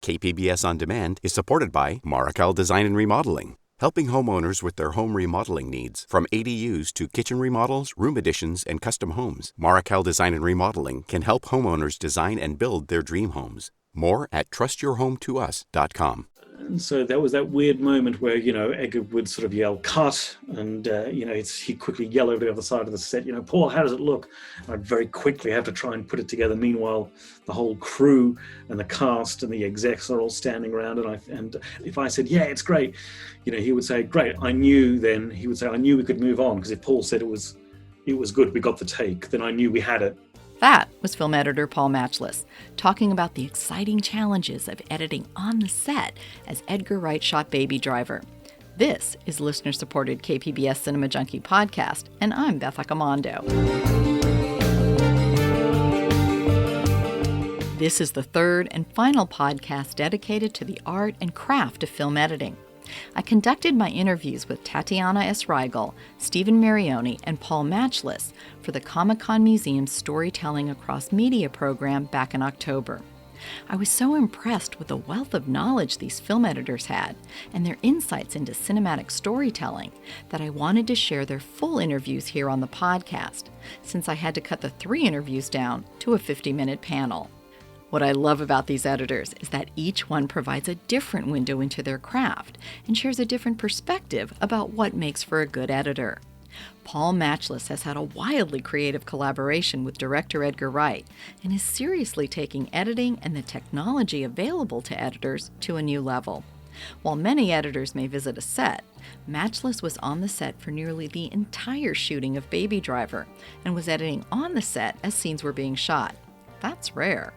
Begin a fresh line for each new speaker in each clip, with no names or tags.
KPBS On Demand is supported by Markel Design and Remodeling, helping homeowners with their home remodeling needs. From ADUs to kitchen remodels, room additions, and custom homes, Markel Design and Remodeling can help homeowners design and build their dream homes. More at trustyourhometous.com.
And so there was that weird moment where, Edgar would sort of yell, cut, and, he'd quickly yell over the other side of the set, Paul, how does it look? And I'd very quickly have to try and put it together. Meanwhile, the whole crew and the cast and the execs are all standing around, and if I said, yeah, it's great, he would say, great, I knew we could move on, because if Paul said it was good, we got the take, then I knew we had it.
That was film editor Paul Machliss, talking about the exciting challenges of editing on the set as Edgar Wright shot Baby Driver. This is listener-supported KPBS Cinema Junkie podcast, and I'm Beth Accomando. This is the third and final podcast dedicated to the art and craft of film editing. I conducted my interviews with Tatiana S. Riegel, Stephen Marioni, and Paul Machliss for the Comic-Con Museum's Storytelling Across Media program back in October. I was so impressed with the wealth of knowledge these film editors had and their insights into cinematic storytelling that I wanted to share their full interviews here on the podcast, since I had to cut the 3 interviews down to a 50-minute panel. What I love about these editors is that each one provides a different window into their craft and shares a different perspective about what makes for a good editor. Paul Machliss has had a wildly creative collaboration with director Edgar Wright and is seriously taking editing and the technology available to editors to a new level. While many editors may visit a set, Machliss was on the set for nearly the entire shooting of Baby Driver and was editing on the set as scenes were being shot. That's rare.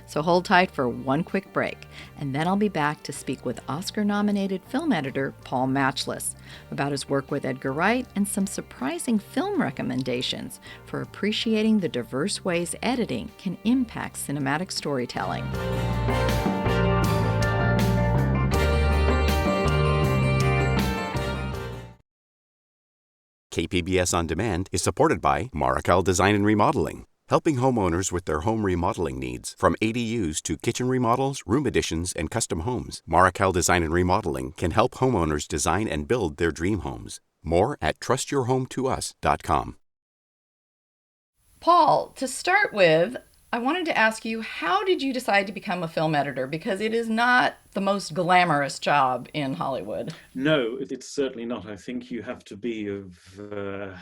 So hold tight for one quick break, and then I'll be back to speak with Oscar-nominated film editor Paul Machliss about his work with Edgar Wright and some surprising film recommendations for appreciating the diverse ways editing can impact cinematic storytelling.
KPBS On Demand is supported by Markel Design and Remodeling, helping homeowners with their home remodeling needs. From ADUs to kitchen remodels, room additions, and custom homes, Markel Design and Remodeling can help homeowners design and build their dream homes. More at trustyourhometous.com.
Paul, to start with, I wanted to ask you, how did you decide to become a film editor? Because it is not the most glamorous job in Hollywood.
No, it's certainly not. I think you have to be of a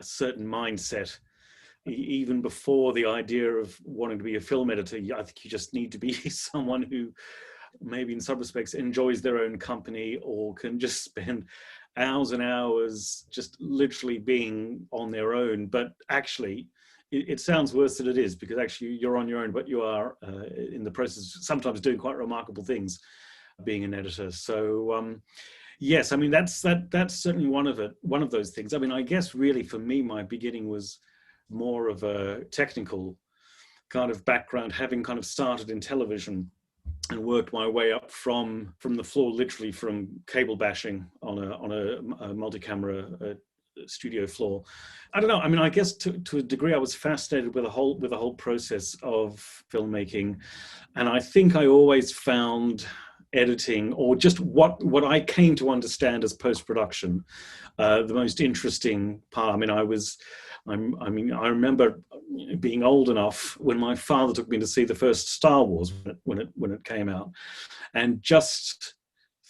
certain mindset. Even before the idea of wanting to be a film editor, I think you just need to be someone who maybe in some respects enjoys their own company or can just spend hours and hours just literally being on their own. But actually, it sounds worse than it is, because actually you're on your own, but you are in the process sometimes doing quite remarkable things being an editor. So yes, I mean, that's certainly one of those things. I mean, I guess really for me, my beginning was more of a technical kind of background, having kind of started in television and worked my way up from the floor, literally from cable bashing on a multi-camera studio floor. I don't know. I mean, I guess to a degree, I was fascinated with the whole process of filmmaking, and I think I always found editing, or just what I came to understand as post-production, the most interesting part. I mean, I remember being old enough when my father took me to see the first Star Wars when it came out, and just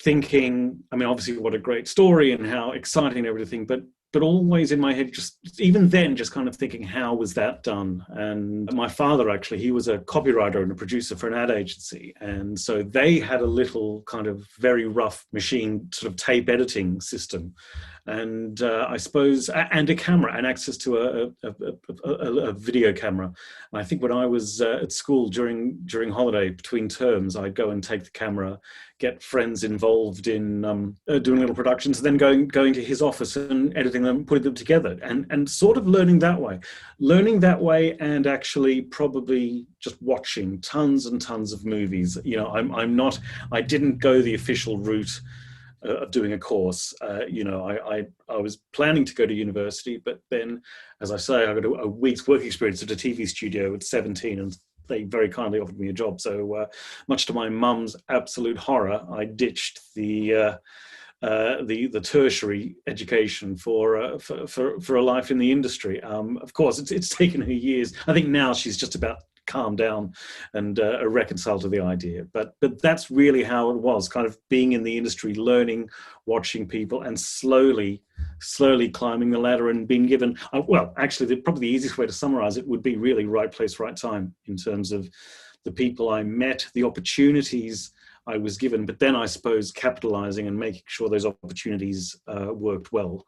thinking, I mean, obviously what a great story and how exciting and everything, but always in my head, just even then, just kind of thinking, how was that done? And my father, actually, he was a copywriter and a producer for an ad agency. And so they had a little kind of very rough machine sort of tape editing system. And I suppose, and a camera and access to a video camera. And I think when I was at school during holiday, between terms, I'd go and take the camera, get friends involved in doing little productions, and then going to his office and editing them, putting them together, and sort of learning that way, and actually probably just watching tons and tons of movies. You know, I didn't go the official route of doing a course. I was planning to go to university, but then, as I say, I got a week's work experience at a TV studio at 17 and they very kindly offered me a job. So much to my mum's absolute horror, I ditched the tertiary education for a life in the industry. Of course, it's taken her years. I think now she's just about calm down and reconcile to the idea. But that's really how it was, kind of being in the industry, learning, watching people, and slowly climbing the ladder and being given, well, actually, probably the easiest way to summarize it would be really right place, right time, in terms of the people I met, the opportunities I was given, but then I suppose capitalizing and making sure those opportunities worked well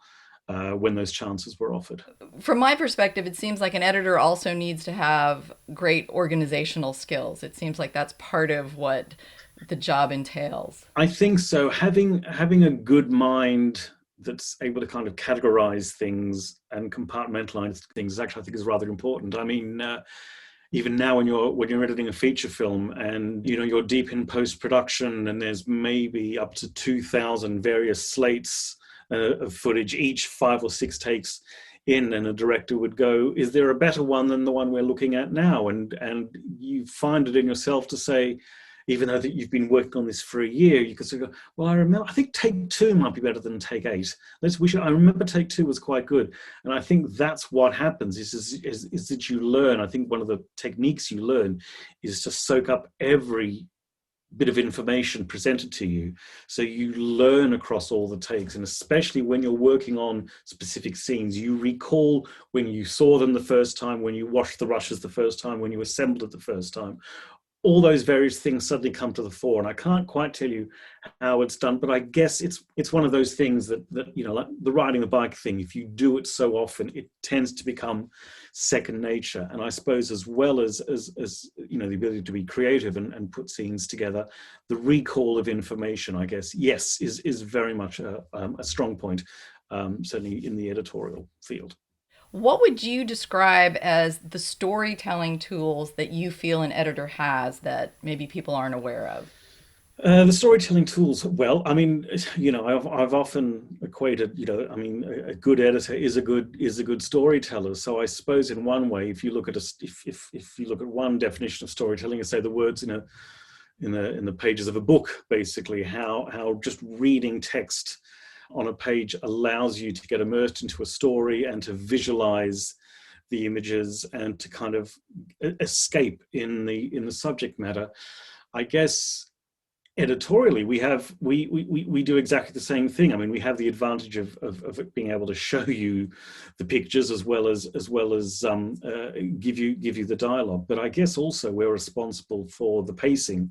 when those chances were offered.
From my perspective, it seems like an editor also needs to have great organizational skills. It seems like that's part of what the job entails.
I think so. Having a good mind that's able to kind of categorize things and compartmentalize things, actually, I think is rather important. I mean, even now when you're editing a feature film and you're deep in post-production and there's maybe up to 2,000 various slates of footage, each 5 or 6 takes in, and a director would go, is there a better one than the one we're looking at now? And you find it in yourself to say, even though that you've been working on this for a year, you could sort of go, well, I think take 2 might be better than take 8. I remember take 2 was quite good. And I think that's what happens is that you learn. I think one of the techniques you learn is to soak up every bit of information presented to you. So you learn across all the takes, and especially when you're working on specific scenes, you recall when you saw them the first time, when you watched the rushes the first time, when you assembled it the first time. All those various things suddenly come to the fore, and I can't quite tell you how it's done, but I guess it's one of those things that like the riding the bike thing. If you do it so often, it tends to become second nature. And I suppose as well as the ability to be creative and put scenes together, the recall of information, I guess, yes, is very much a strong point, certainly in the editorial field.
What would you describe as the storytelling tools that you feel an editor has that maybe people aren't aware of?
The storytelling tools, well, I mean, I've often equated, a good editor is a good storyteller. So I suppose in one way, if you look at if you look at one definition of storytelling, and say the words in the pages of a book, basically how just reading text on a page allows you to get immersed into a story and to visualize the images and to kind of escape in the subject matter. I guess editorially we do exactly the same thing. I mean, we have the advantage of being able to show you the pictures as well as give you the dialogue. But I guess also we're responsible for the pacing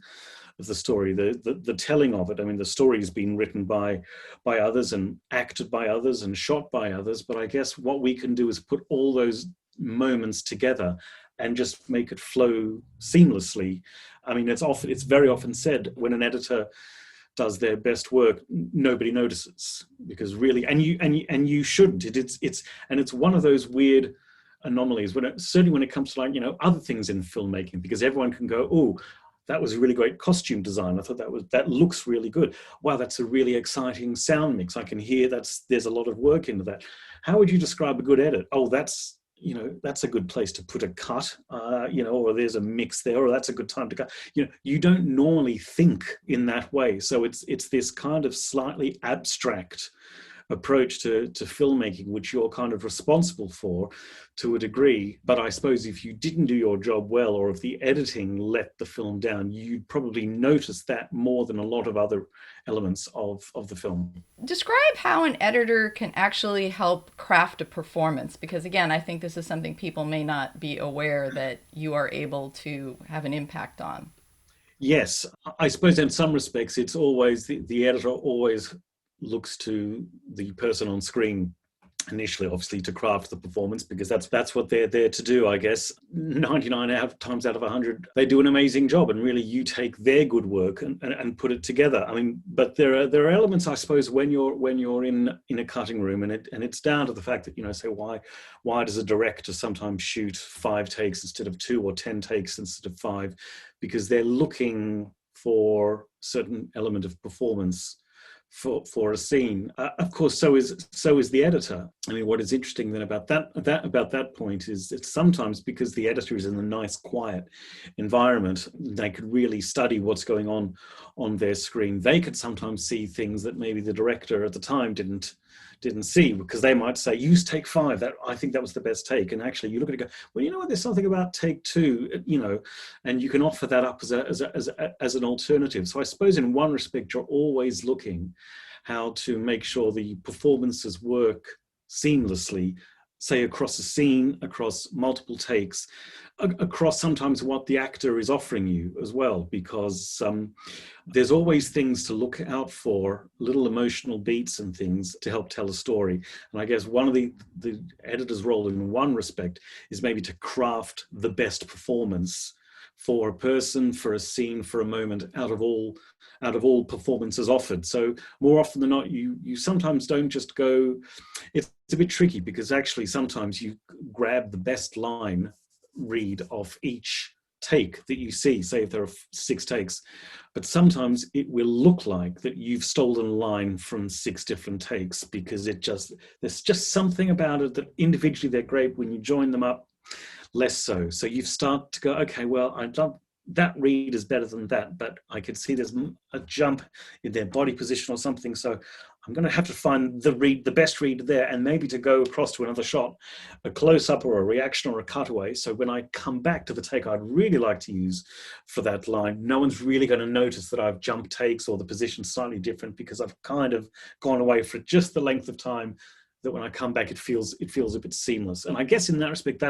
of the story, the telling of it. I mean, the story has been written by others and acted by others and shot by others. But I guess what we can do is put all those moments together and just make it flow seamlessly. I mean, it's very often said when an editor does their best work, nobody notices, because really, and you shouldn't. It's one of those weird anomalies certainly when it comes to other things in filmmaking, because everyone can go, oh, that was a really great costume design. I thought that looks really good. Wow, that's a really exciting sound mix. I can hear there's a lot of work into that. How would you describe a good edit? Oh, that's a good place to put a cut, or there's a mix there, or that's a good time to cut. You don't normally think in that way. So it's this kind of slightly abstract approach to filmmaking, which you're kind of responsible for to a degree. But I suppose if you didn't do your job well, or if the editing let the film down, you'd probably notice that more than a lot of other elements of the film.
Describe how an editor can actually help craft a performance, because again, I think this is something people may not be aware that you are able to have an impact on.
Yes, I suppose in some respects, it's always the editor always looks to the person on screen initially, obviously, to craft the performance, because that's what they're there to do, I guess. 99 times out of 100, they do an amazing job, and really you take their good work and put it together. I mean, but there are elements, I suppose, when you're in a cutting room, and it's down to the fact that, say, why does a director sometimes shoot 5 takes instead of 2, or 10 takes instead of 5? Because they're looking for certain element of performance for a scene. Of course, so is the editor. I mean, what is interesting then about that point is that sometimes, because the editor is in a nice, quiet environment, they could really study what's going on their screen. They could sometimes see things that maybe the director at the time didn't see, because they might say, use take 5, that I think that was the best take. And actually you look at it and go, well, you know what, there's something about take 2, you know, and you can offer that up as an alternative. So I suppose in one respect, you're always looking how to make sure the performances work seamlessly, say across a scene, across multiple takes, across sometimes what the actor is offering you as well, because there's always things to look out for, little emotional beats and things to help tell a story. And I guess one of the editor's role in one respect is maybe to craft the best performance for a person, for a scene, for a moment, out of all performances offered. So more often than not, you sometimes don't just go, it's a bit tricky, because actually sometimes you grab the best line read off each take that you see, say if there are 6 takes, but sometimes it will look like that you've stolen a line from 6 different takes, because there's just something about it that individually they're great. When you join them up, less so. So you start to go, okay, well, I love that read is better than that, but I could see there's a jump in their body position or something. So I'm going to have to find the best read there, and maybe to go across to another shot, a close-up or a reaction or a cutaway. So when I come back to the take I'd really like to use for that line, no one's really going to notice that I've jumped takes or the position's slightly different, because I've kind of gone away for just the length of time that when I come back, it feels a bit seamless. And I guess in that respect,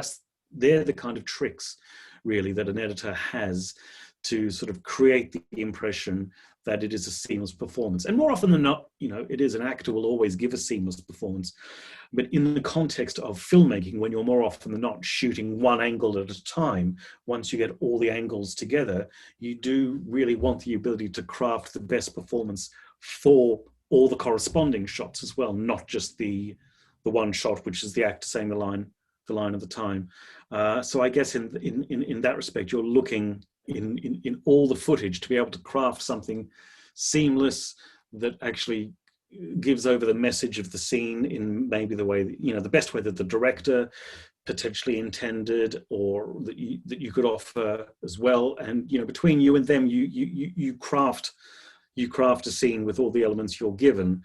they're the kind of tricks really that an editor has to sort of create the impression that it is a seamless performance. And more often than not, you know, it is, an actor will always give a seamless performance. But in the context of filmmaking, when you're more often than not shooting one angle at a time, once you get all the angles together, you do really want the ability to craft the best performance for all the corresponding shots as well, not just the one shot, which is the actor saying the line at the time. So I guess in that respect, you're looking in all the footage to be able to craft something seamless that actually gives over the message of the scene in maybe the way that, you know, the best way that the director potentially intended, or that you could offer as well. And, you know, between you and them, you craft a scene with all the elements you're given.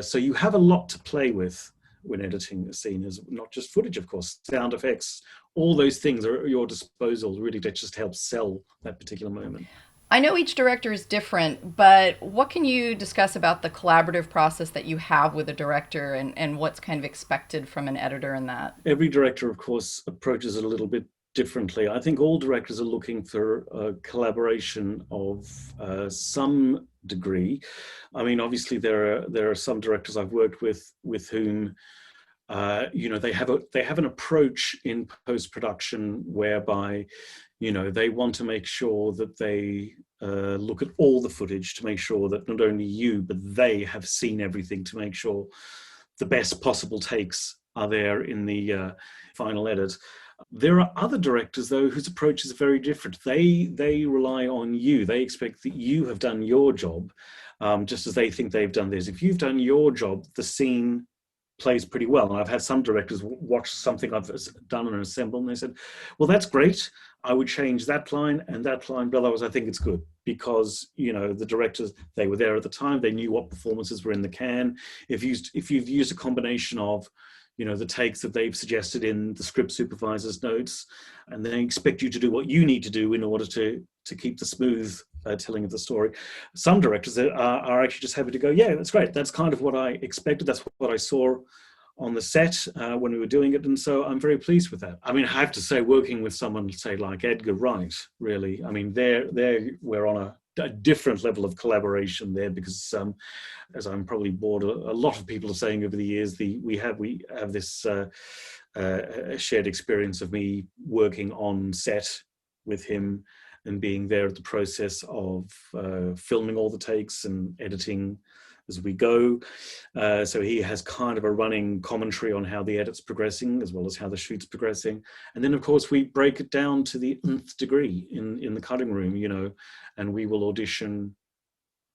So you have a lot to play with when editing a scene, is not just footage, of course, sound effects, all those things are at your disposal, really, to just help sell that particular moment.
I know each director is different, but what can you discuss about the collaborative process that you have with a director, and what's kind of expected from an editor in that?
Every director, of course, approaches it a little bit differently. I think all directors are looking for a collaboration of some degree. I mean, obviously there are some directors I've worked with whom you know, they have an approach in post-production whereby, you know, they want to make sure that they look at all the footage to make sure that not only you, but they have seen everything, to make sure the best possible takes are there in the final edit. There are other directors, though, whose approach is very different. They rely on you. They expect that you have done your job, just as they think they've done theirs. If you've done your job, the scene plays pretty well. And I've had some directors watch something I've done and assembled, and they said, well, that's great. I would change that line and that line, but otherwise I think it's good, because, you know, the directors, they were there at the time. They knew what performances were in the can. If you've used a combination of, you know, the takes that they've suggested in the script supervisor's notes, and they expect you to do what you need to do in order to keep the smooth telling of the story. Some directors are actually just happy to go, yeah, that's great. That's kind of what I expected. That's what I saw on the set when we were doing it. And so I'm very pleased with that. I mean, I have to say, working with someone, say, like Edgar Wright, really, I mean, we're on a different level of collaboration there, because as I'm probably bored, a lot of people are saying over the years, we have this shared experience of me working on set with him and being there at the process of filming all the takes and editing as we go. So he has kind of a running commentary on how the edit's progressing, as well as how the shoot's progressing. And then, of course, we break it down to the nth degree in the cutting room, you know, and we will audition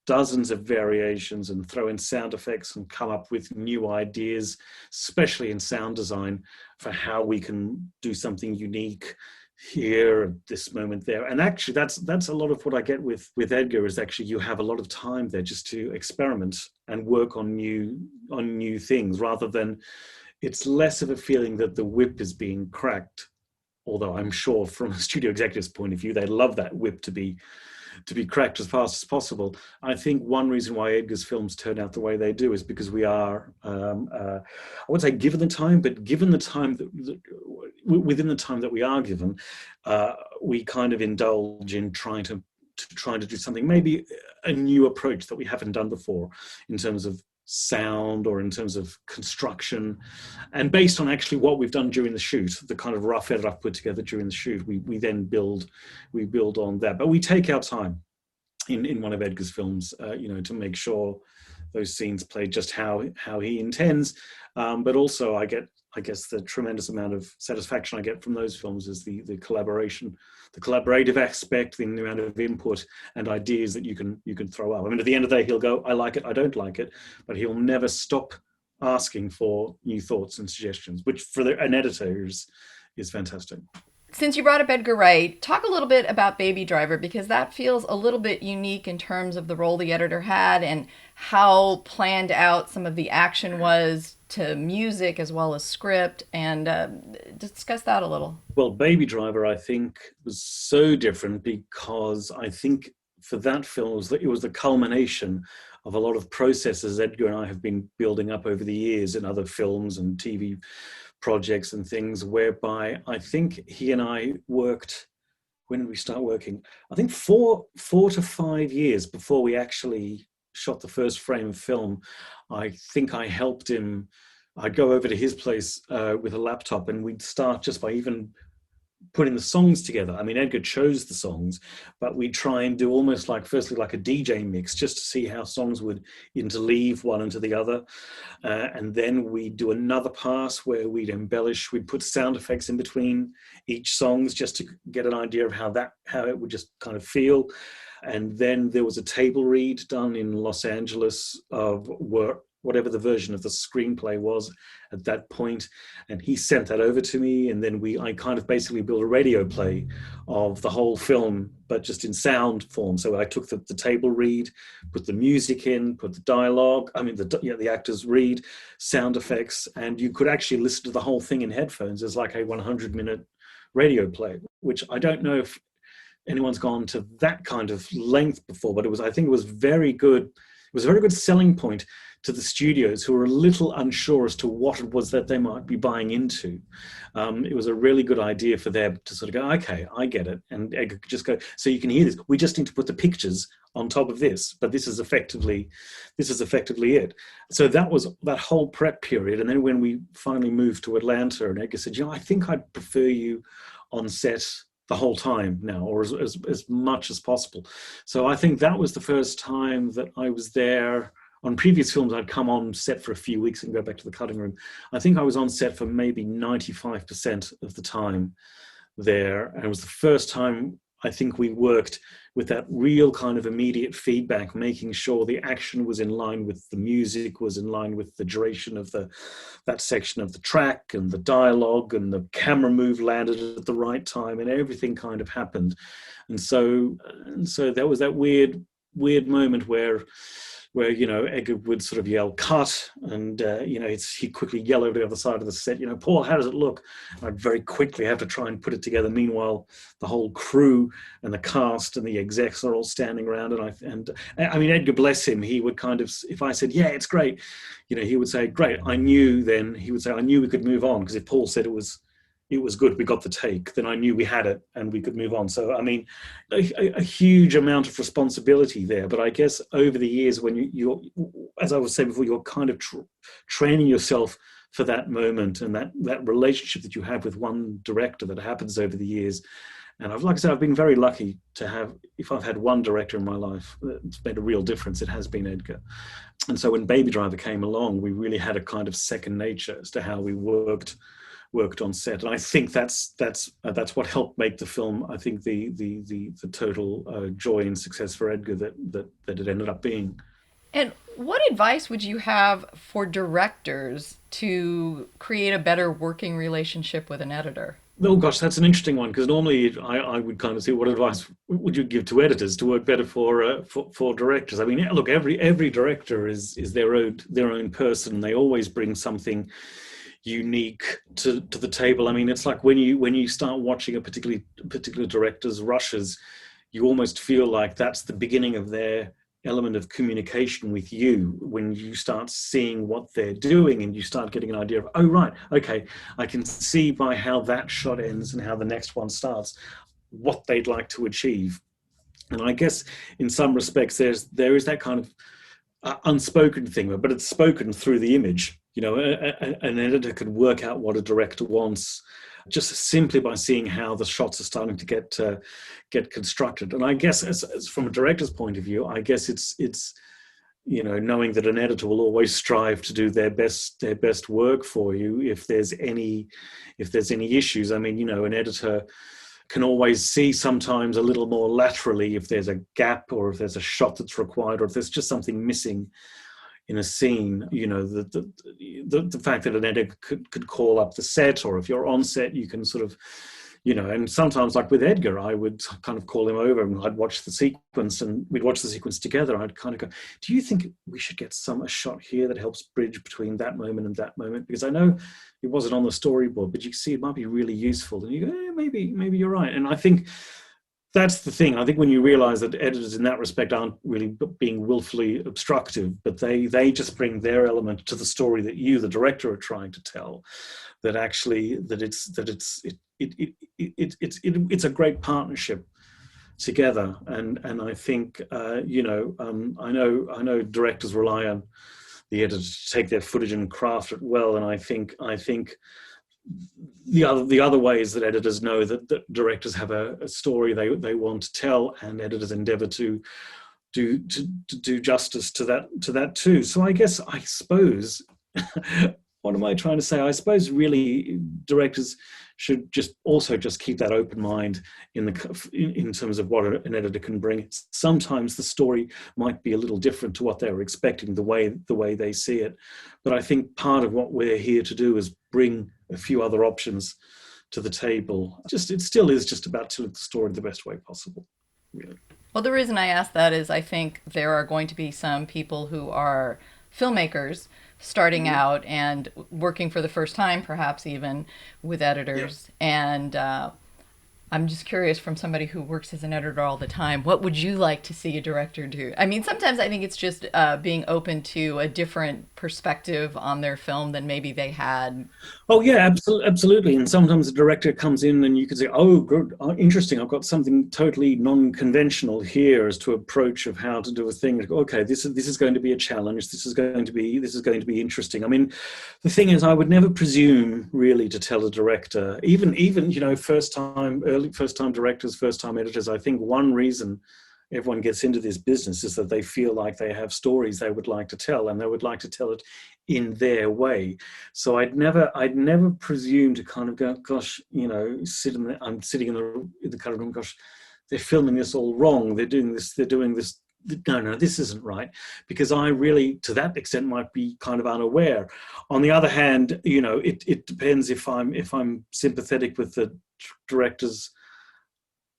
dozens of variations and throw in sound effects and come up with new ideas, especially in sound design, for how we can do something unique here at this moment there. And actually that's a lot of what I get with Edgar, is actually you have a lot of time there just to experiment and work on new things, rather than, it's less of a feeling that the whip is being cracked, although I'm sure from a studio executive's point of view they love that whip to be cracked as fast as possible. I think one reason why Edgar's films turn out the way they do is because we are, I wouldn't say given the time, but given the time within the time that we are given, we kind of indulge in trying to do something, maybe a new approach that we haven't done before in terms of sound or in terms of construction, and based on actually what we've done during the shoot, the kind of rough edit I've put together during the shoot, we then build on that. But we take our time in one of Edgar's films, to make sure those scenes play just how he intends. But also I guess the tremendous amount of satisfaction I get from those films is the collaboration, the collaborative aspect, the amount of input and ideas that you can throw up. I mean, at the end of the day, he'll go, I like it, I don't like it, but he'll never stop asking for new thoughts and suggestions, which for an editor is fantastic.
Since you brought up Edgar Wright, talk a little bit about Baby Driver, because that feels a little bit unique in terms of the role the editor had and how planned out some of the action was to music as well as script, and discuss that a little.
Well, Baby Driver, I think, was so different because I think for that film it was the culmination of a lot of processes Edgar and I have been building up over the years in other films and TV projects and things, whereby I think he and I worked, when did we start working? I think 4 to 5 years before we actually shot the first frame of film. I think I helped him. I'd go over to his place with a laptop, and we'd start just by even putting the songs together. I mean, Edgar chose the songs, but we'd try and do almost like, firstly, like a DJ mix, just to see how songs would interleave one into the other. And then we'd do another pass where we'd embellish, we'd put sound effects in between each songs just to get an idea of how it would just kind of feel. And then there was a table read done in Los Angeles of whatever the version of the screenplay was at that point, and he sent that over to me, and then I kind of basically built a radio play of the whole film, but just in sound form. So I took the table read, put the music in, put the dialogue, the actors read, sound effects, and you could actually listen to the whole thing in headphones as like a 100-minute radio play, which I don't know if anyone's gone to that kind of length before, but I think it was very good. It was a very good selling point to the studios who were a little unsure as to what it was that they might be buying into. It was a really good idea for them to sort of go, okay, I get it. And Edgar could just go, so you can hear this. We just need to put the pictures on top of this, but this is effectively it. So that was that whole prep period. And then when we finally moved to Atlanta, and Edgar said, I think I'd prefer you on set the whole time now, or as much as possible. So I think that was the first time that I was there. On previous films, I'd come on set for a few weeks and go back to the cutting room. I think I was on set for maybe 95% of the time there. And it was the first time I think we worked with that real kind of immediate feedback, making sure the action was in line with the music, was in line with the duration of that section of the track, and the dialogue, and the camera move landed at the right time, and everything kind of happened. And so there was that weird moment where Edgar would sort of yell cut, and he'd quickly yell over the other side of the set, Paul, how does it look? And I'd very quickly have to try and put it together. Meanwhile, the whole crew and the cast and the execs are all standing around, and Edgar, bless him, he would kind of, if I said, yeah, it's great, he would say, great. I knew we could move on, because if Paul said it was good, we got the take, then I knew we had it and we could move on. So, a huge amount of responsibility there. But I guess over the years, when you're, as I was saying before, you're kind of training yourself for that moment, and that relationship that you have with one director that happens over the years. And I've been very lucky to have, if I've had one director in my life that's made a real difference, it has been Edgar. And so when Baby Driver came along, we really had a kind of second nature as to how we worked worked on set, and I think that's what helped make the film, I think, the total joy and success for Edgar that it ended up being.
And what advice would you have for directors to create a better working relationship with an editor?
Oh gosh, that's an interesting one, because normally I would kind of say, what advice would you give to editors to work better for directors? I mean, look, every director is their own person. They always bring something unique to the table. I mean, it's like when you start watching a particular director's rushes, you almost feel like that's the beginning of their element of communication with you, when you start seeing what they're doing and you start getting an idea of, oh right, okay, I can see by how that shot ends and how the next one starts what they'd like to achieve. And I guess in some respects there is that kind of unspoken thing, but it's spoken through the image. You know, an editor could work out what a director wants just simply by seeing how the shots are starting to get constructed. And I guess as from a director's point of view, I guess it's you know, knowing that an editor will always strive to do their best work for you if there's any issues. I mean, you know, an editor can always see sometimes a little more laterally if there's a gap or if there's a shot that's required or if there's just something missing in a scene. You know, the fact that an editor could call up the set, or if you're on set, you can sort of, you know, and sometimes like with Edgar, I would kind of call him over and I'd watch the sequence and we'd watch the sequence together. I'd kind of go, do you think we should get a shot here that helps bridge between that moment and that moment? Because I know it wasn't on the storyboard, but you see it might be really useful. And you go, maybe you're right. And I think that's the thing. I think when you realize that editors in that respect aren't really being willfully obstructive, but they just bring their element to the story that you, the director, are trying to tell, that actually it's a great partnership together. And I think you know, I know directors rely on the editor to take their footage and craft it well, and I think the other way is that editors know that directors have a story they want to tell, and editors endeavor to do justice to that too. So I suppose what am I trying to say? I suppose really directors should just keep that open mind in terms of what an editor can bring. Sometimes the story might be a little different to what they were expecting, the way they see it. But I think part of what we're here to do is bring a few other options to the table. It still is just about telling the story the best way possible, really.
Well, the reason I ask that is I think there are going to be some people who are filmmakers starting out and working for the first time, perhaps even with editors. Yeah. And I'm just curious, from somebody who works as an editor all the time, what would you like to see a director do? I mean, sometimes I think it's just being open to a different perspective on their film than maybe they had.
Oh yeah, absolutely. And sometimes a director comes in and you can say, oh, good, interesting, I've got something totally non-conventional here as to approach of how to do a thing. Okay, this is going to be a challenge. This is going to be interesting. I mean, the thing is, I would never presume really to tell a director, even you know, first time directors, first time editors. I think one reason everyone gets into this business is that they feel like they have stories they would like to tell, and they would like to tell it in their way. So I'd never presume to kind of go, gosh, you know, I'm sitting in the kind of room, gosh, they're filming this all wrong. They're doing this. No, this isn't right. Because I really, to that extent, might be kind of unaware. On the other hand, you know, it depends if I'm sympathetic with the director's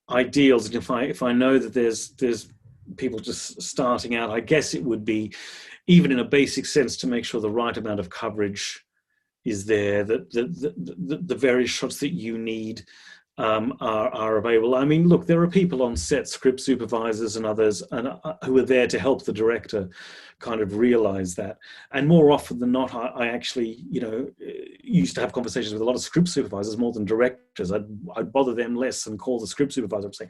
ideals, and if I know that there's people just starting out, I guess it would be, even in a basic sense, to make sure the right amount of coverage is there, that the various shots that you need are available. I mean, look, there are people on set, script supervisors and others, and who are there to help the director kind of realize that. And more often than not, I actually, you know, used to have conversations with a lot of script supervisors more than directors. I'd bother them less and call the script supervisor and say,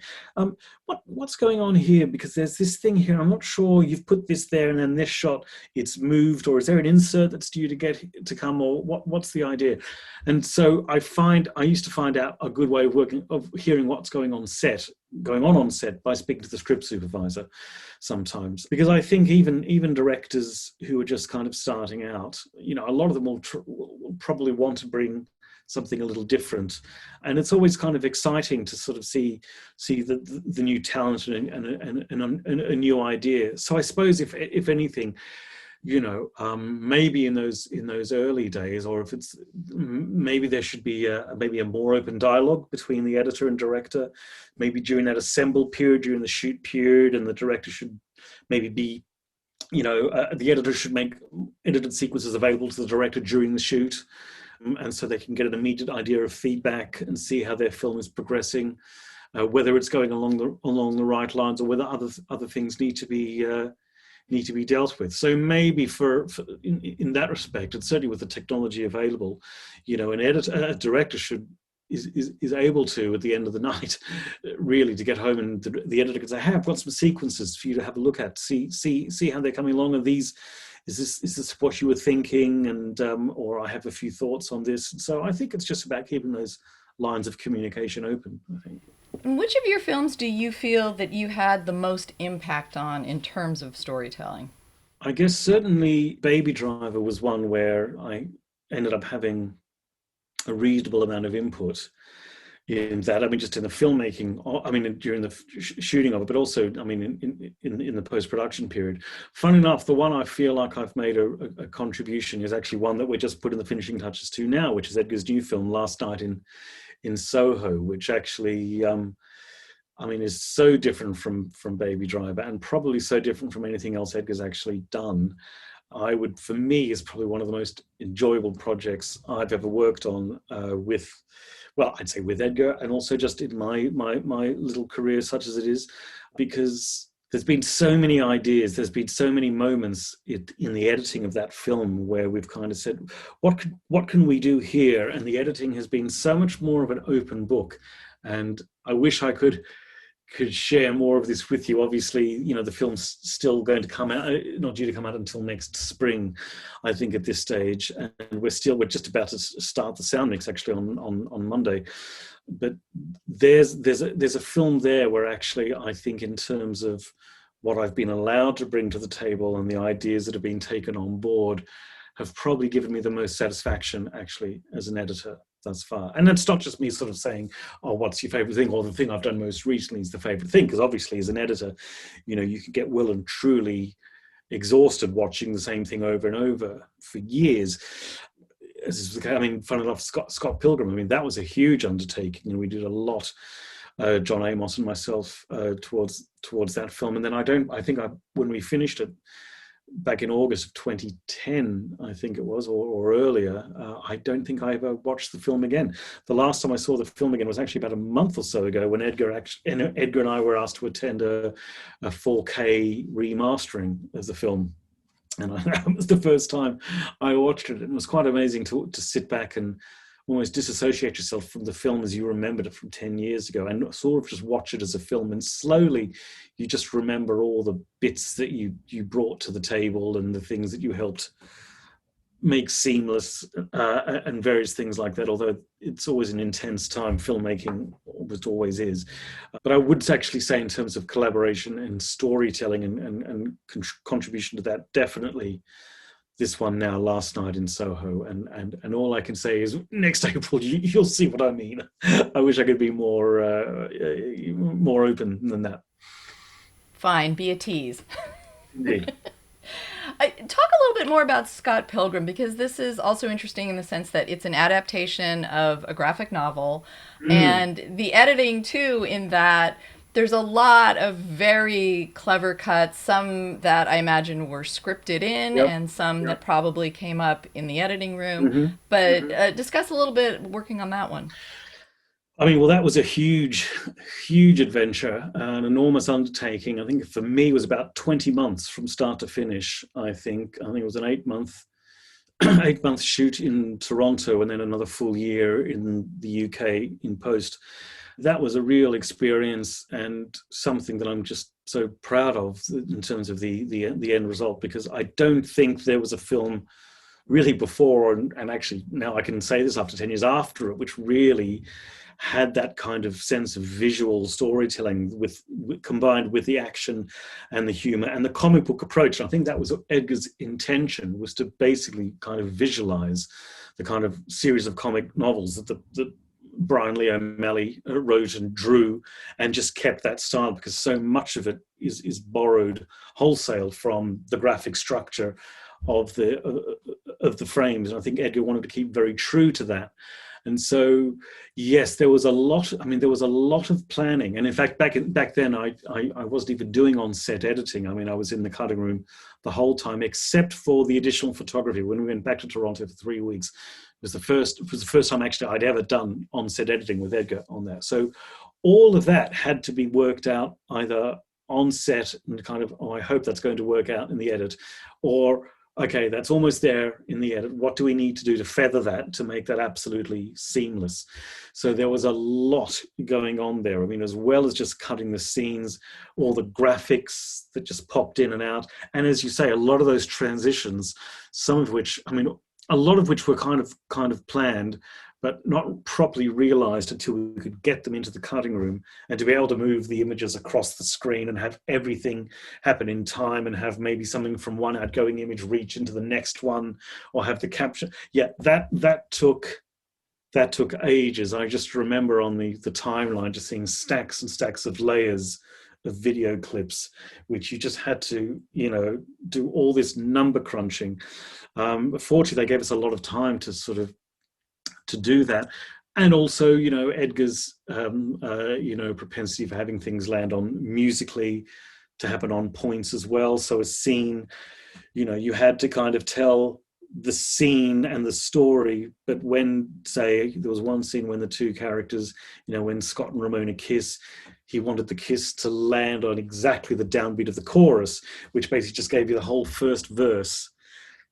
what's going on here? Because there's this thing here, I'm not sure, you've put this there and then this shot, it's moved, or is there an insert that's due to come, or what's the idea? And so I used to find out a good way of hearing what's going on set by speaking to the script supervisor sometimes. Because I think even directors who are just kind of starting out, you know, a lot of them will probably want to bring something a little different. And it's always kind of exciting to sort of see the new talent and a new idea. So I suppose if anything, maybe in those early days, or if it's maybe there should be maybe a more open dialogue between the editor and director, maybe during that assemble period, during the shoot period, and the director should maybe be, the editor should make edited sequences available to the director during the shoot, and so they can get an immediate idea of feedback and see how their film is progressing, whether it's going along the right lines, or whether other things need to be dealt with. So maybe in that respect, and certainly with the technology available, a director is able to, at the end of the night, really to get home, and the editor can say, "Hey, I've got some sequences for you to have a look at. See how they're coming along. And these, is this what you were thinking? And or I have a few thoughts on this." And so I think it's just about keeping those lines of communication open, I think.
Which of your films do you feel that you had the most impact on in terms of storytelling?
I guess certainly Baby Driver was one where I ended up having a reasonable amount of input in that. Just in the filmmaking, during the shooting of it, but also, in the post-production period. Fun enough, the one I feel like I've made a contribution is actually one that we're just putting the finishing touches to now, which is Edgar's new film, Last Night in Soho, which actually, is so different from Baby Driver, and probably so different from anything else Edgar's actually done. For me, is probably one of the most enjoyable projects I've ever worked on I'd say with Edgar, and also just in my little career, such as it is, because there's been so many ideas, there's been so many moments in the editing of that film where we've kind of said, what can we do here? And the editing has been so much more of an open book. And I wish I could share more of this with you. Obviously, the film's still going to come out, not due to come out until next spring, I think, at this stage. And we're just about to start the sound mix actually on Monday. But there's a film there where actually I think, in terms of what I've been allowed to bring to the table and the ideas that have been taken on board, have probably given me the most satisfaction actually as an editor thus far. And it's not just me sort of saying, "Oh, what's your favorite thing?" or "the thing I've done most recently is the favorite thing," because obviously as an editor, you can get well and truly exhausted watching the same thing over and over for years. Fun enough, Scott Pilgrim, that was a huge undertaking, and we did a lot, John Amos and myself, towards that film. And then when we finished it back in August of 2010, I think it was, or earlier, I don't think I ever watched the film again. The last time I saw the film again was actually about a month or so ago, when Edgar and I were asked to attend a 4K remastering of the film. And that was the first time I watched it. It was quite amazing to sit back and almost disassociate yourself from the film as you remembered it from 10 years ago, and sort of just watch it as a film. And slowly you just remember all the bits that you brought to the table and the things that you helped make seamless, and various things like that. Although it's always an intense time, filmmaking always is. But I would actually say, in terms of collaboration and storytelling and contribution to that, definitely this one now, Last Night in Soho, and all I can say is next April you'll see what I mean. I wish I could be more open than that.
Fine, be a tease.
Indeed.
Talk a little bit more about Scott Pilgrim, because this is also interesting in the sense that it's an adaptation of a graphic novel, and the editing too, in that there's a lot of very clever cuts, some that I imagine were scripted in, and some that probably came up in the editing room. But discuss a little bit working on that one.
That was a huge adventure, an enormous undertaking. I think for me it was about 20 months from start to finish. I think it was an 8-month shoot in Toronto, and then another full year in the UK in post. That was a real experience, and something that I'm just so proud of in terms of the end result, because I don't think there was a film really before, and actually now I can say this after 10 years after it, which really had that kind of sense of visual storytelling combined with the action and the humor and the comic book approach. And I think that was Edgar's intention, was to basically kind of visualize the kind of series of comic novels that Brian Lee O'Malley wrote and drew, and just kept that style, because so much of it is borrowed wholesale from the graphic structure of the frames. And I think Edgar wanted to keep very true to that. And so, yes, there was a lot. I mean, there was a lot of planning. And in fact, back then, I wasn't even doing on-set editing. I mean, I was in the cutting room the whole time, except for the additional photography. When we went back to Toronto for 3 weeks, it was the first time actually I'd ever done on-set editing with Edgar on that. So all of that had to be worked out either on set and kind of, oh, I hope that's going to work out in the edit, or okay, that's almost there in the edit. What do we need to do to feather that, to make that absolutely seamless? So there was a lot going on there. I mean, as well as just cutting the scenes, all the graphics that just popped in and out. And as you say, a lot of those transitions, some of which, I mean, a lot of which were kind of planned, but not properly realized until we could get them into the cutting room, and to be able to move the images across the screen and have everything happen in time, and have maybe something from one outgoing image reach into the next one, or have the caption. Yeah, that took ages. I just remember on the timeline just seeing stacks and stacks of layers of video clips, which you just had to, do all this number crunching. Fortunately, they gave us a lot of time to do that. And also, Edgar's, propensity for having things land on musically to happen on points as well. So a scene, you had to kind of tell the scene and the story. But when, say, there was one scene when the two characters, when Scott and Ramona kiss, he wanted the kiss to land on exactly the downbeat of the chorus, which basically just gave you the whole first verse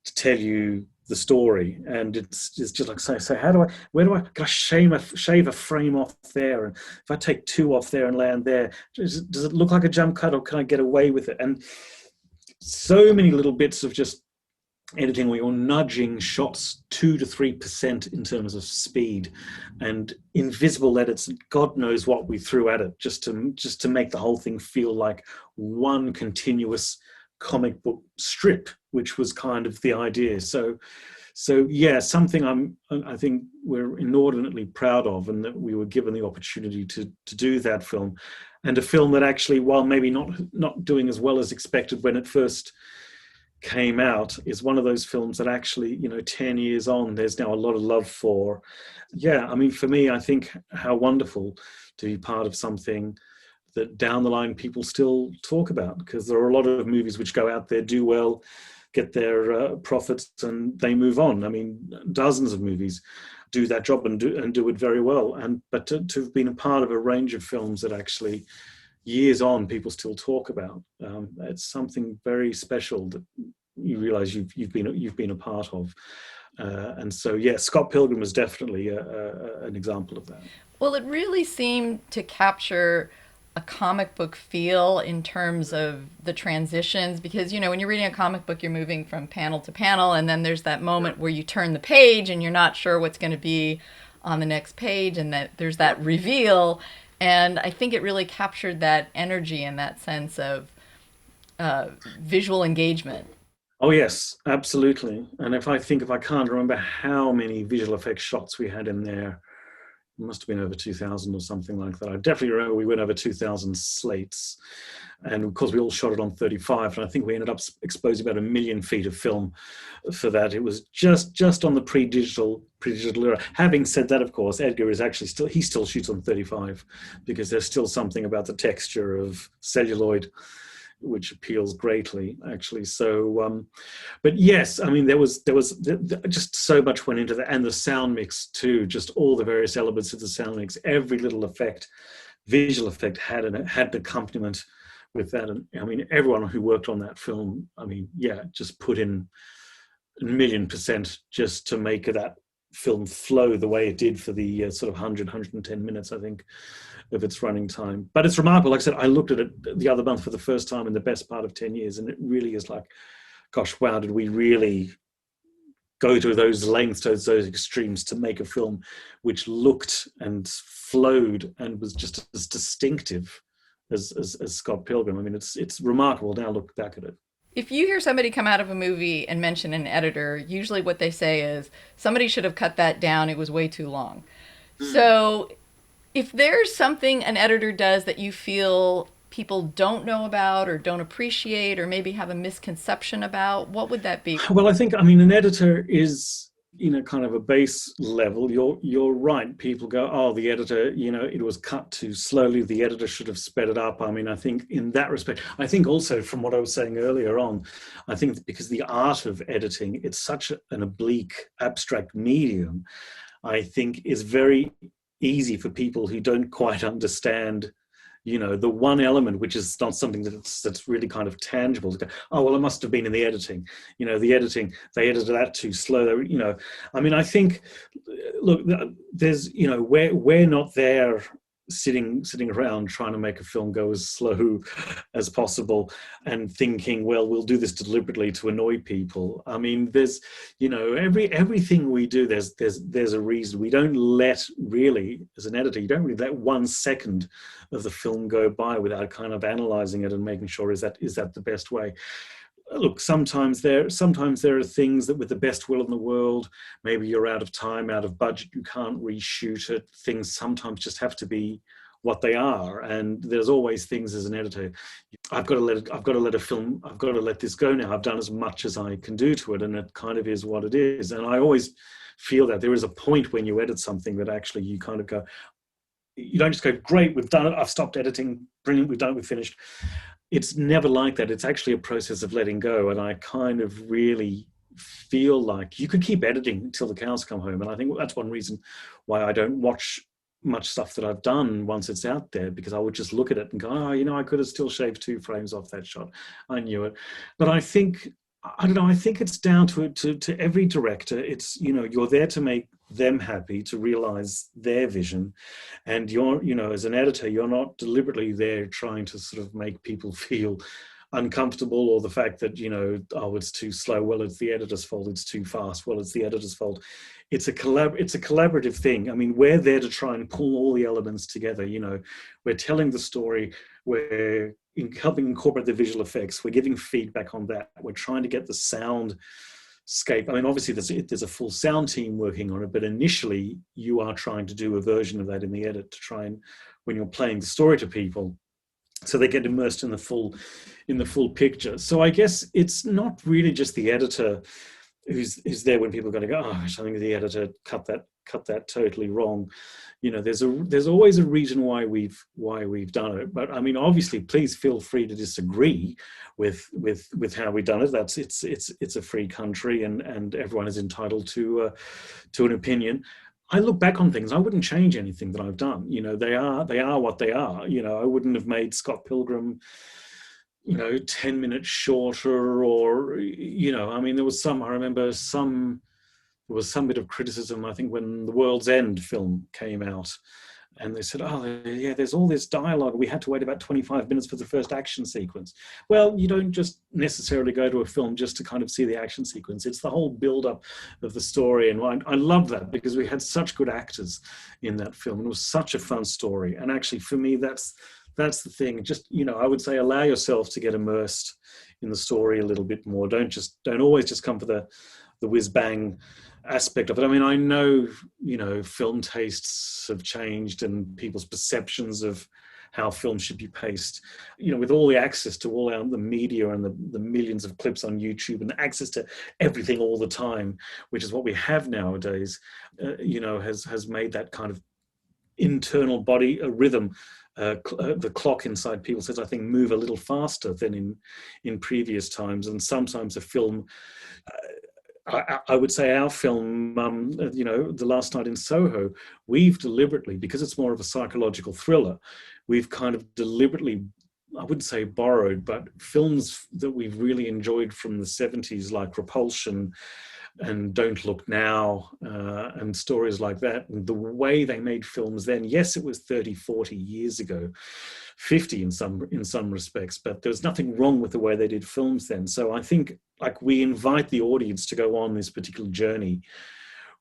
to tell you the story. And it's just like, so can I shave a frame off there? And if I take two off there and land there, does it look like a jump cut, or can I get away with it? And so many little bits of just editing where you're nudging shots 2 to 3% in terms of speed, and invisible edits, God knows what we threw at it, just to make the whole thing feel like one continuous comic book strip, which was kind of the idea. So yeah, something I think we're inordinately proud of, and that we were given the opportunity to do that film, and a film that actually, while maybe not doing as well as expected when it first came out, is one of those films that actually, 10 years on, there's now a lot of love for. Yeah, I mean, for me, I think how wonderful to be part of something that down the line people still talk about, because there are a lot of movies which go out there, do well, get their profits, and they move on. I mean, dozens of movies do that job and do it very well. But to have been a part of a range of films that actually years on people still talk about, it's something very special that you realize you've been a part of. And so, yeah, Scott Pilgrim was definitely an example of that.
Well, it really seemed to capture a comic book feel in terms of the transitions, because when you're reading a comic book, you're moving from panel to panel, and then there's that moment where you turn the page and you're not sure what's going to be on the next page, and that there's that reveal. And I think it really captured that energy and that sense of visual engagement.
Oh yes, absolutely. And if I can't remember how many visual effects shots we had in there, it must have been over 2,000 or something like that. I definitely remember we went over 2,000 slates. And of course, we all shot it on 35. And I think we ended up exposing about 1 million feet of film for that. It was just on the pre-digital era. Having said that, of course, Edgar is actually he still shoots on 35, because there's still something about the texture of celluloid which appeals greatly, actually. So, but yes, I mean, there was just so much went into that, and the sound mix too. Just all the various elements of the sound mix, every little visual effect had an accompaniment with that. And I mean, everyone who worked on that film, I mean, yeah, just put in 1,000,000% just to make that film flow the way it did for the sort of 110 minutes, I think, of its running time. But it's remarkable. Like I said, I looked at it the other month for the first time in the best part of 10 years, and it really is like, gosh, wow, did we really go to those lengths, to those extremes, to make a film which looked and flowed and was just as distinctive as Scott Pilgrim. I mean, it's remarkable now, look back at it.
If you hear somebody come out of a movie and mention an editor, usually what they say is, somebody should have cut that down, it was way too long. So if there's something an editor does that you feel people don't know about or don't appreciate or maybe have a misconception about, what would that be?
Well, I mean, an editor is, kind of a base level. You're right. People go, oh, the editor, it was cut too slowly. The editor should have sped it up. I mean, I think in that respect, I think also from what I was saying earlier on, I think because the art of editing, it's such an oblique, abstract medium, I think is very easy for people who don't quite understand the one element which is not something that's really kind of tangible, to go, oh well, it must have been in the editing. The editing, they edited that too slow. I mean, I think, look, there's we're not there sitting around trying to make a film go as slow as possible and thinking, well, we'll do this deliberately to annoy people. I mean, there's everything we do, there's a reason. We don't let, really, as an editor, you don't really let 1 second of the film go by without kind of analyzing it and making sure, is that the best way. Look, sometimes there are things that, with the best will in the world, maybe you're out of time, out of budget, you can't reshoot it. Things sometimes just have to be what they are, and there's always things as an editor. I've got to let this go now. I've done as much as I can do to it, and it kind of is what it is. And I always feel that there is a point when you edit something that actually you kind of go, you don't just go, great, we've done it, I've stopped editing, brilliant, we've done it, we've finished. It's never like that. It's actually a process of letting go. And I kind of really feel like you could keep editing until the cows come home. And I think that's one reason why I don't watch much stuff that I've done once it's out there, because I would just look at it and go, oh, I could have still shaved 2 frames off that shot. I knew it. But I don't know, I think it's down to every director. It's, you're there to make them happy, to realize their vision. And you're, as an editor, you're not deliberately there trying to sort of make people feel uncomfortable, or the fact that, oh, it's too slow. Well, it's the editor's fault. It's too fast. Well, it's the editor's fault. It's a collaborative thing. I mean, we're there to try and pull all the elements together. We're telling the story. We're helping incorporate the visual effects. We're giving feedback on that. We're trying to get the sound scape. I mean, obviously there's a full sound team working on it, but initially you are trying to do a version of that in the edit, to try and, when you're playing the story to people, so they get immersed in the full picture. So I guess it's not really just the editor who's there when people are going to go, oh, I think the editor cut that totally wrong. There's always a reason why we've done it. But I mean, obviously, please feel free to disagree with how we've done it. It's a free country, and everyone is entitled to an opinion. I look back on things, I wouldn't change anything that I've done. They are what they are. I wouldn't have made Scott Pilgrim 10 minutes shorter, or I mean, there was some bit of criticism, I think, when the World's End film came out, and they said, oh yeah, there's all this dialogue, we had to wait about 25 minutes for the first action sequence. Well, you don't just necessarily go to a film just to kind of see the action sequence. It's the whole build-up of the story, and I love that, because we had such good actors in that film, and it was such a fun story. And actually, for me, that's the thing. Just, I would say, allow yourself to get immersed in the story a little bit more. Don't always just come for the whiz-bang aspect of it. I mean, I know, film tastes have changed, and people's perceptions of how films should be paced. With all the access to all the media and the millions of clips on YouTube, and access to everything all the time, which is what we have nowadays, has made that kind of internal body, a rhythm, the clock inside people's heads, I think, move a little faster than in previous times. And sometimes a film, I would say our film, The Last Night in Soho, we've deliberately, because it's more of a psychological thriller, we've kind of deliberately, I wouldn't say borrowed, but films that we've really enjoyed from the 70s, like Repulsion and Don't Look Now, and stories like that. And the way they made films then, yes, it was 30, 40 years ago, 50 in some respects, but there was nothing wrong with the way they did films then. So I think, like, we invite the audience to go on this particular journey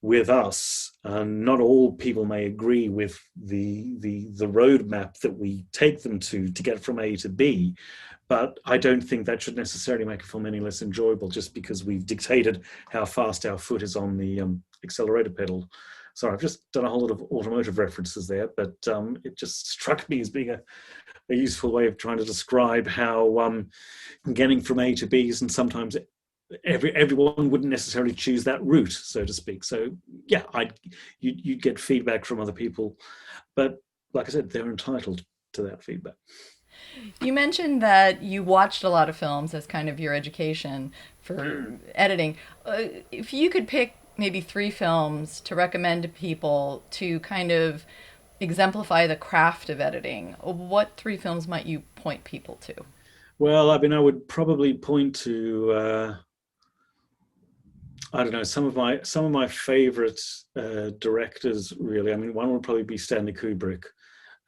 with us, not all people may agree with the roadmap that we take them to get from A to B, but I don't think that should necessarily make a film any less enjoyable just because we've dictated how fast our foot is on the accelerator pedal. Sorry, I've just done a whole lot of automotive references there, but it just struck me as being a useful way of trying to describe how getting from A to B is, and sometimes everyone wouldn't necessarily choose that route, so to speak. So yeah, you'd get feedback from other people, but like I said, they're entitled to that feedback.
You mentioned that you watched a lot of films as kind of your education for editing. If you could pick maybe 3 films to recommend to people to kind of exemplify the craft of editing, what 3 films might you point people to?
Well, I mean, I would probably point to I don't know, some of my favorite directors, really. I mean, one would probably be Stanley Kubrick.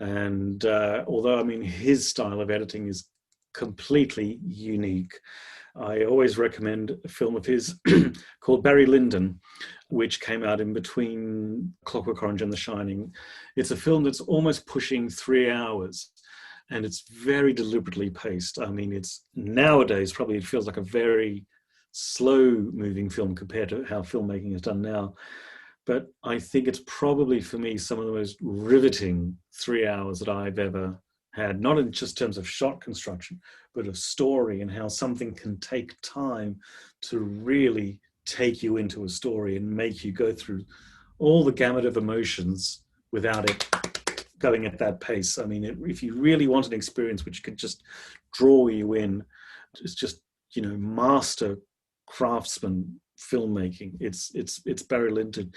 And although, I mean, his style of editing is completely unique, I always recommend a film of his called Barry Lyndon, which came out in between Clockwork Orange and The Shining. It's a film that's almost pushing 3 hours, and it's very deliberately paced. I mean, it's nowadays, probably it feels like a very slow-moving film compared to how filmmaking is done now. But I think it's probably, for me, some of the most riveting 3 hours that I've ever had, not in just terms of shot construction, but of story and how something can take time to really take you into a story and make you go through all the gamut of emotions without it going at that pace. I mean, if you really want an experience which could just draw you in, it's just, master craftsman filmmaking. It's Barry Lyndon.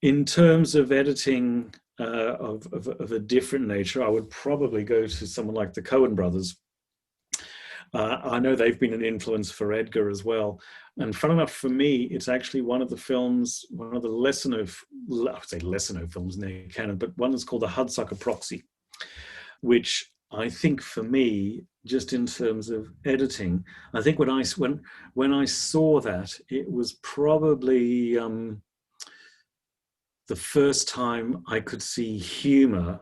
In terms of editing of a different nature, I would probably go to someone like the Coen brothers. I know they've been an influence for Edgar as well. And fun enough, for me, it's actually one of the lesser known films in their canon, but one that's called The Hudsucker Proxy, which I think for me, just in terms of editing, I think when I saw that, it was probably the first time I could see humor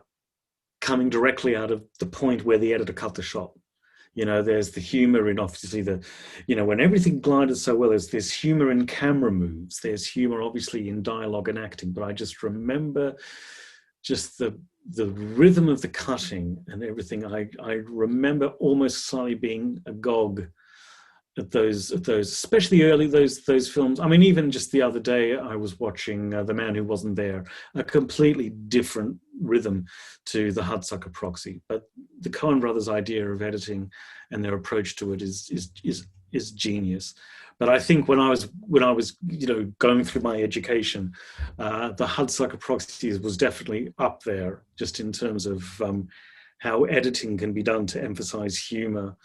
coming directly out of the point where the editor cut the shot. There's the humor in, obviously, when everything glided so well, there's humor in camera moves, there's humor obviously in dialogue and acting, but I just remember just the rhythm of the cutting and everything. I remember almost slightly being agog at those, especially early those films. I mean, even just the other day, I was watching The Man Who Wasn't There, a completely different rhythm to The Hudsucker Proxy. But the Coen brothers' idea of editing and their approach to it is genius. But I think when I was going through my education, the Hudsucker Proxy was definitely up there, just in terms of how editing can be done to emphasize humor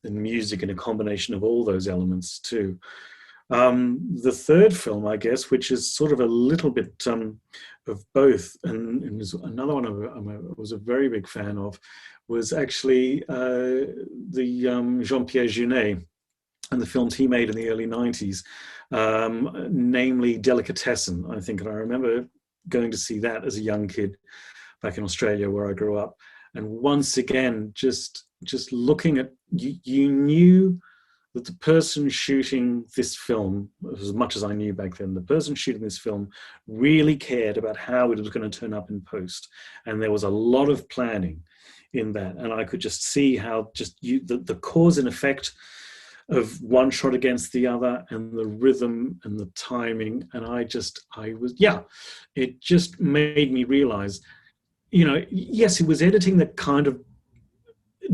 and music and a combination of all those elements too. The third film, I guess, which is sort of a little bit of both, and was another one I was a very big fan of, was actually the Jean-Pierre Jeunet and the films he made in the early 90s, namely Delicatessen, I think. And I remember going to see that as a young kid back in Australia where I grew up. And once again, just looking at, you knew that the person shooting this film, as much as I knew back then, the person shooting this film really cared about how it was going to turn up in post. And there was a lot of planning in that. And I could just see how the cause and effect of one shot against the other, and the rhythm and the timing. And it just made me realize, yes, it was editing that kind of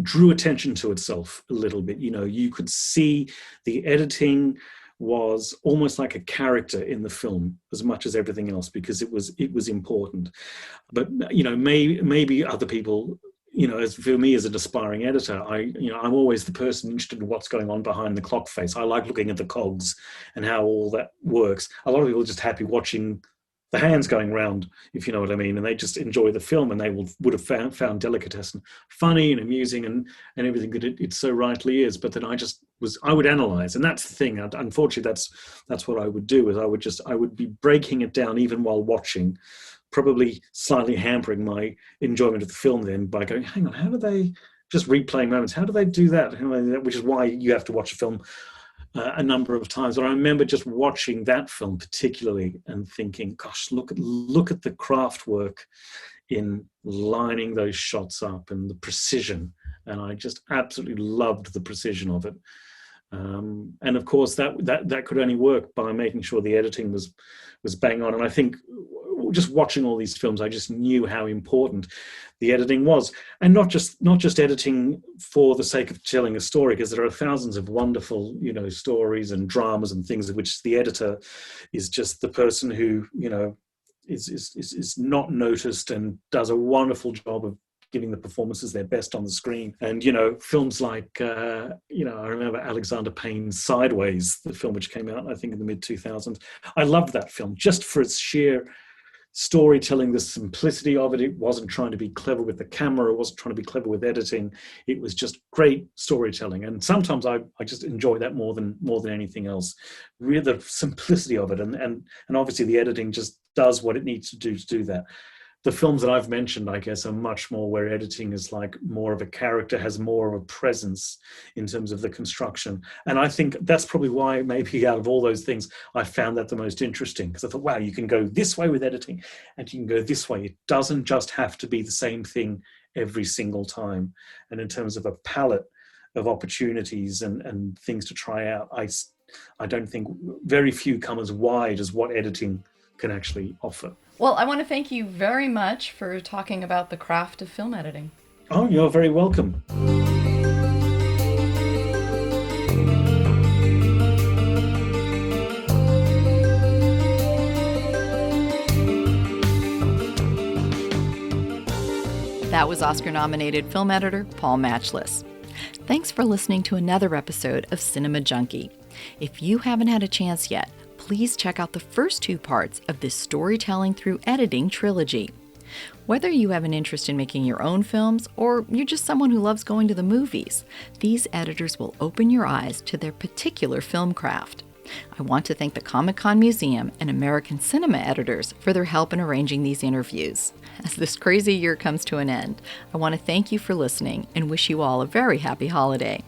drew attention to itself a little bit. You could see the editing was almost like a character in the film as much as everything else, because it was important. But maybe other people, as for me as an aspiring editor, I'm always the person interested in what's going on behind the clock face. I like looking at the cogs and how all that works. A lot of people are just happy watching the hands going round, if you know what I mean, and they just enjoy the film, and they would have found Delicatessen funny and amusing and everything that it so rightly is. But then I just I would analyze, and that's the thing. Unfortunately, that's what I would do. Is I would be breaking it down even while watching, probably slightly hampering my enjoyment of the film then by going, hang on, how do they just replaying moments? How do they do that? Which is why you have to watch a film a number of times. But I remember just watching that film particularly and thinking, gosh, look at the craft work in lining those shots up and the precision. And I just absolutely loved the precision of it. And of course, that could only work by making sure the editing was bang on. And I think just watching all these films, I just knew how important the editing was, and not just editing for the sake of telling a story, because there are thousands of wonderful, stories and dramas and things of which the editor is just the person who, is not noticed and does a wonderful job of giving the performances their best on the screen. And, films like, I remember Alexander Payne's Sideways, the film which came out, I think, in the mid-2000s. I loved that film just for its sheer storytelling, the simplicity of it. It wasn't trying to be clever with the camera. It wasn't trying to be clever with editing. It was just great storytelling. And sometimes I just enjoy that more than anything else. Really, the simplicity of it. And obviously the editing just does what it needs to do that. The films that I've mentioned, I guess, are much more where editing is like more of a character, has more of a presence in terms of the construction. And I think that's probably why maybe out of all those things, I found that the most interesting, because I thought, wow, you can go this way with editing and you can go this way. It doesn't just have to be the same thing every single time. And in terms of a palette of opportunities and things to try out, I don't think very few come as wide as what editing can actually offer.
Well, I want to thank you very much for talking about the craft of film editing.
Oh, you're very welcome.
That was Oscar-nominated film editor Paul Machliss. Thanks for listening to another episode of Cinema Junkie. If you haven't had a chance yet, please check out the first two parts of this storytelling through editing trilogy. Whether you have an interest in making your own films or you're just someone who loves going to the movies, these editors will open your eyes to their particular film craft. I want to thank the Comic-Con Museum and American Cinema editors for their help in arranging these interviews. As this crazy year comes to an end, I want to thank you for listening and wish you all a very happy holiday.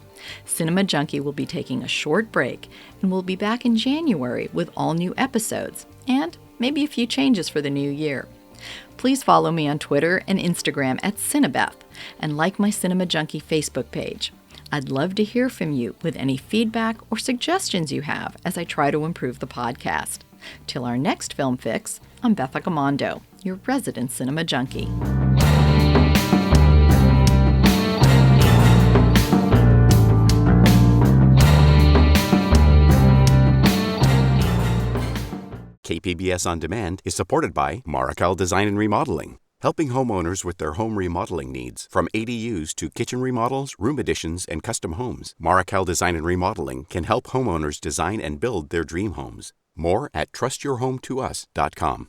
Cinema Junkie will be taking a short break and we'll be back in January with all new episodes and maybe a few changes for the new year. Please follow me on Twitter and Instagram at Cinebeth and like my Cinema Junkie Facebook page. I'd love to hear from you with any feedback or suggestions you have as I try to improve the podcast. Till our next Film Fix, I'm Beth Accomando, your resident Cinema Junkie.
KPBS On Demand is supported by Markel Design and Remodeling, helping homeowners with their home remodeling needs. From ADUs to kitchen remodels, room additions, and custom homes, Markel Design and Remodeling can help homeowners design and build their dream homes. More at trustyourhometous.com.